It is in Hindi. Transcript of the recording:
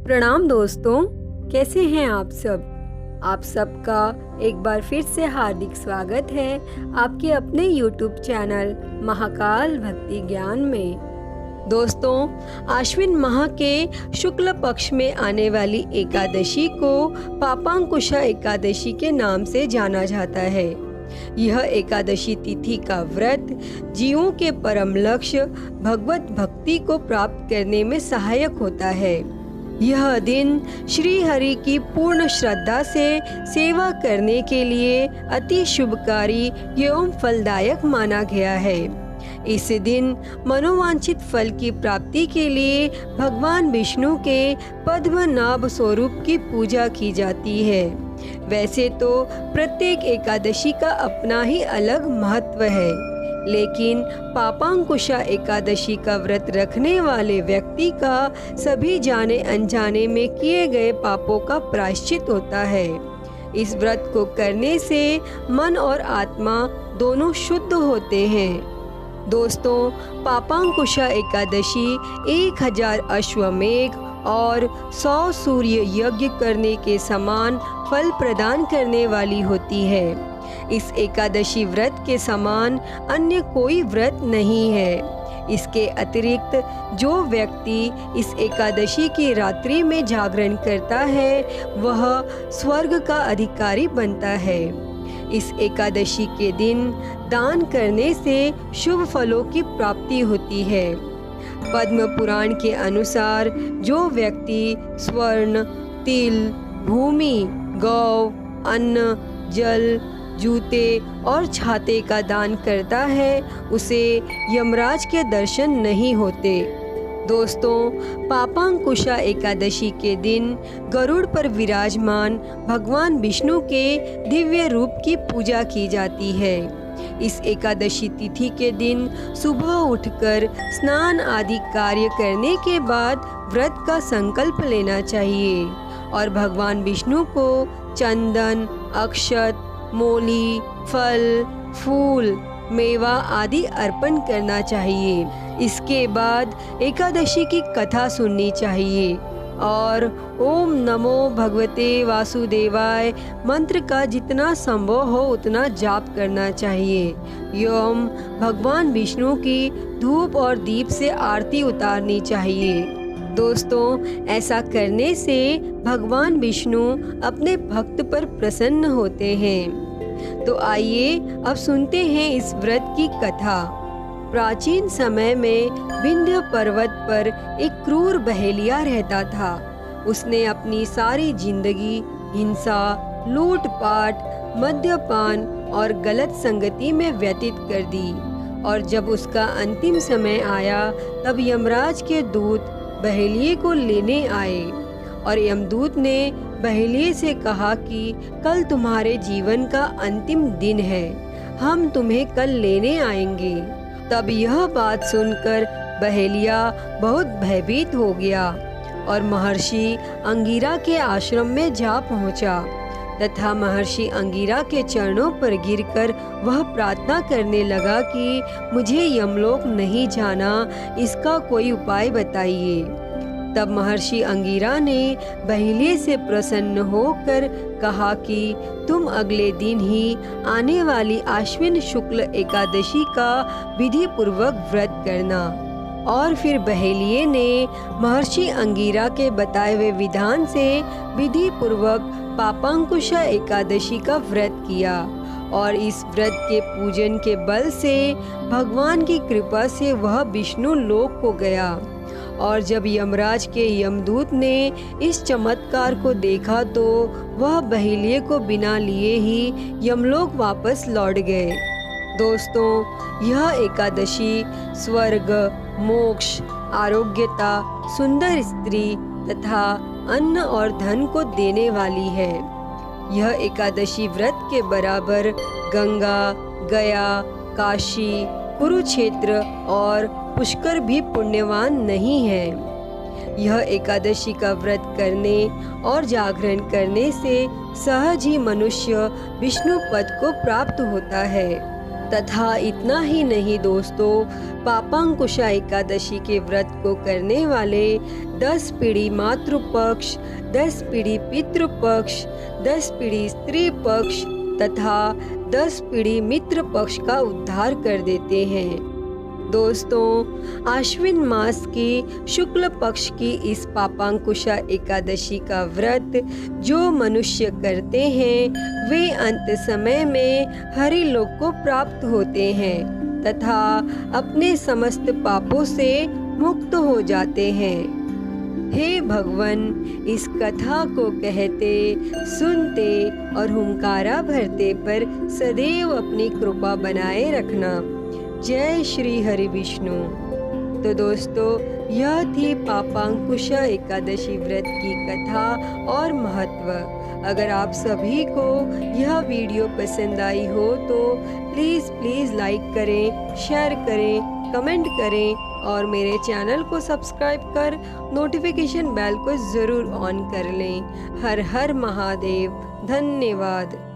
प्रणाम दोस्तों, कैसे हैं आप सब। आप सबका एक बार फिर से हार्दिक स्वागत है आपके अपने YouTube चैनल महाकाल भक्ति ज्ञान में। दोस्तों, आश्विन माह के शुक्ल पक्ष में आने वाली एकादशी को पापांकुशा एकादशी के नाम से जाना जाता है। यह एकादशी तिथि का व्रत जीवों के परम लक्ष्य भगवत भक्ति को प्राप्त करने में सहायक होता है। यह दिन श्री हरि की पूर्ण श्रद्धा से सेवा करने के लिए अति शुभकारी एवं फलदायक माना गया है। इस दिन मनोवांछित फल की प्राप्ति के लिए भगवान विष्णु के पद्मनाभ स्वरूप की पूजा की जाती है। वैसे तो प्रत्येक एकादशी का अपना ही अलग महत्व है, लेकिन पापांकुशा एकादशी का व्रत रखने वाले व्यक्ति का सभी जाने अनजाने में किए गए पापों का प्रायश्चित होता है। इस व्रत को करने से मन और आत्मा दोनों शुद्ध होते हैं। दोस्तों, पापांकुशा एकादशी 1000 अश्वमेघ और 100 सूर्य यज्ञ करने के समान फल प्रदान करने वाली होती है। इस एकादशी व्रत के समान अन्य कोई व्रत नहीं है। इसके अतिरिक्त जो व्यक्ति इस एकादशी की रात्रि में जागरण करता है वह स्वर्ग का अधिकारी बनता है। इस एकादशी के दिन दान करने से शुभ फलों की प्राप्ति होती है। पद्म पुराण के अनुसार जो व्यक्ति स्वर्ण, तिल, भूमि, गौ, अन्न, जल, जूते और छाते का दान करता है उसे यमराज के दर्शन नहीं होते। दोस्तों, पापांकुशा एकादशी के दिन गरुड़ पर विराजमान भगवान विष्णु के दिव्य रूप की पूजा की जाती है। इस एकादशी तिथि के दिन सुबह उठकर स्नान आदि कार्य करने के बाद व्रत का संकल्प लेना चाहिए और भगवान विष्णु को चंदन, अक्षत, मोली, फल, फूल, मेवा आदि अर्पण करना चाहिए। इसके बाद एकादशी की कथा सुननी चाहिए और ओम नमो भगवते वासुदेवाय मंत्र का जितना संभव हो उतना जाप करना चाहिए एवं भगवान विष्णु की धूप और दीप से आरती उतारनी चाहिए। दोस्तों, ऐसा करने से भगवान विष्णु अपने भक्त पर प्रसन्न होते हैं। तो आइए अब सुनते हैं इस व्रत की कथा। प्राचीन समय में विंध्य पर्वत पर एक क्रूर बहेलिया रहता था। उसने अपनी सारी जिंदगी हिंसा, लूटपाट, मद्यपान और गलत संगति में व्यतीत कर दी और जब उसका अंतिम समय आया तब यमराज के दूत बहेलिये को लेने आए और यमदूत ने बहेलिये से कहा कि कल तुम्हारे जीवन का अंतिम दिन है, हम तुम्हें कल लेने आएंगे। तब यह बात सुनकर बहेलिया बहुत भयभीत हो गया और महर्षि अंगिरा के आश्रम में जा पहुंचा तथा महर्षि अंगिरा के चरणों पर गिरकर वह प्रार्थना करने लगा कि मुझे यमलोक नहीं जाना, इसका कोई उपाय बताइए। तब महर्षि अंगिरा ने बहेलिये से प्रसन्न होकर कहा कि तुम अगले दिन ही आने वाली आश्विन शुक्ल एकादशी का विधि पूर्वक व्रत करना। और फिर बहेलिये ने महर्षि अंगिरा के बताए हुए विधान से विधि पूर्वक पापांकुशा एकादशी का व्रत किया और इस व्रत के पूजन के बल से भगवान की कृपा से वह विष्णु लोक को गया। और जब यमराज के यमदूत ने इस चमत्कार को देखा तो वह बहेलिये को बिना लिए ही यमलोक वापस लौट गए। दोस्तों, यह एकादशी स्वर्ग, मोक्ष, आरोग्यता, सुंदर स्त्री तथा अन्न और धन को देने वाली है। यह एकादशी व्रत के बराबर गंगा, गया, काशी, कुरुक्षेत्र और पुष्कर भी पुण्यवान नहीं है। यह एकादशी का व्रत करने और जागरण करने से सहज ही मनुष्य विष्णु पद को प्राप्त होता है। तथा इतना ही नहीं दोस्तों, पापांकुशा एकादशी के व्रत को करने वाले 10 पीढ़ी मातृपक्ष, 10 पीढ़ी पितृपक्ष, 10 पीढ़ी स्त्री पक्ष तथा 10 पीढ़ी मित्र पक्ष का उद्धार कर देते हैं। दोस्तों, आश्विन मास की शुक्ल पक्ष की इस पापांकुशा एकादशी का व्रत जो मनुष्य करते हैं वे अंत समय में हरि लोक को प्राप्त होते हैं तथा अपने समस्त पापों से मुक्त हो जाते हैं। हे भगवान, इस कथा को कहते, सुनते और हुंकारा भरते पर सदैव अपनी कृपा बनाए रखना। जय श्री हरि विष्णु। तो दोस्तों, यह थी पापांकुशा एकादशी व्रत की कथा और महत्व। अगर आप सभी को यह वीडियो पसंद आई हो तो प्लीज़ लाइक करें, शेयर करें, कमेंट करें और मेरे चैनल को सब्सक्राइब कर नोटिफिकेशन बेल को ज़रूर ऑन कर लें। हर हर महादेव। धन्यवाद।